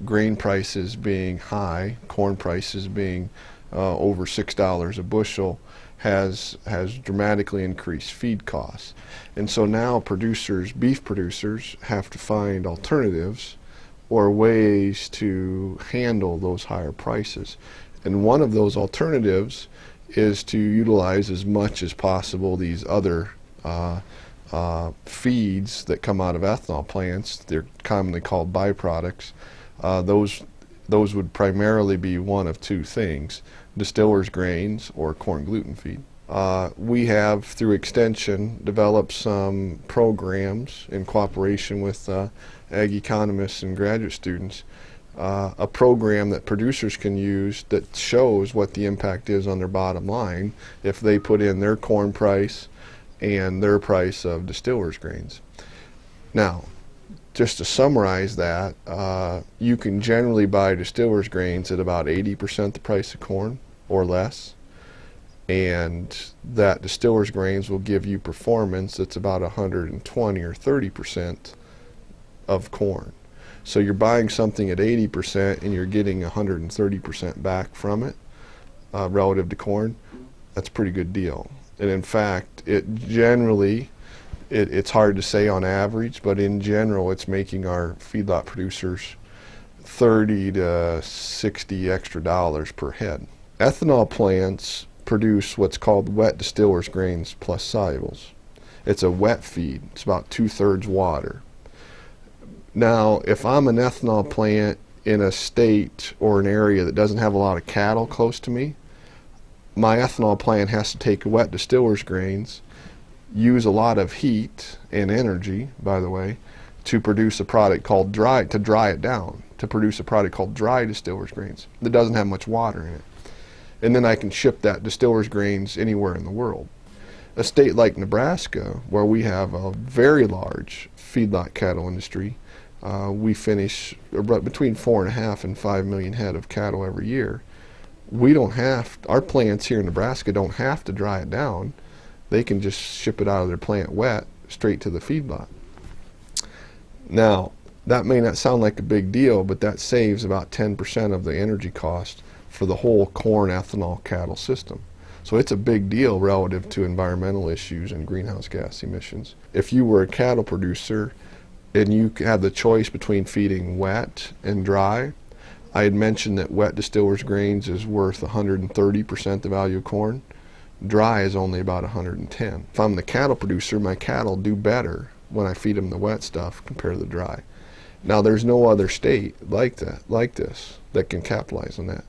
grain prices being high, corn prices being over $6 a bushel, has dramatically increased feed costs. And so now beef producers have to find alternatives or ways to handle those higher prices. And one of those alternatives is to utilize as much as possible these other feeds that come out of ethanol plants. They're commonly called byproducts. Those would primarily be one of two things: distillers' grains or corn gluten feed. We have, through extension, developed some programs in cooperation with ag economists and graduate students, a program that producers can use that shows what the impact is on their bottom line if they put in their corn price and their price of distillers' grains. Now, just to summarize that, you can generally buy distillers' grains at about 80% the price of corn or less, and that distillers' grains will give you performance that's about 120 or 30% of corn. So you're buying something at 80% and you're getting 130% back from it relative to corn. That's a pretty good deal. And in fact, it's hard to say on average, but in general it's making our feedlot producers $30 to $60 extra per head. Ethanol plants produce what's called wet distillers grains plus solubles. It's a wet feed. It's about 2/3 water. Now, if I'm an ethanol plant in a state or an area that doesn't have a lot of cattle close to me, my ethanol plant has to take wet distillers grains, use a lot of heat and energy, by the way, to produce a product called dry distillers grains that doesn't have much water in it. And then I can ship that distillers grains anywhere in the world. A state like Nebraska, where we have a very large feedlot cattle industry, we finish between 4.5 and 5 million head of cattle every year. Our plants here in Nebraska don't have to dry it down. They can just ship it out of their plant wet straight to the feedlot. Now, that may not sound like a big deal, but that saves about 10% of the energy cost for the whole corn ethanol cattle system. So it's a big deal relative to environmental issues and greenhouse gas emissions. If you were a cattle producer and you had the choice between feeding wet and dry, I had mentioned that wet distillers grains is worth 130% the value of corn. Dry is only about 110. If I'm the cattle producer, my cattle do better when I feed them the wet stuff compared to the dry. Now, there's no other state like this that can capitalize on that.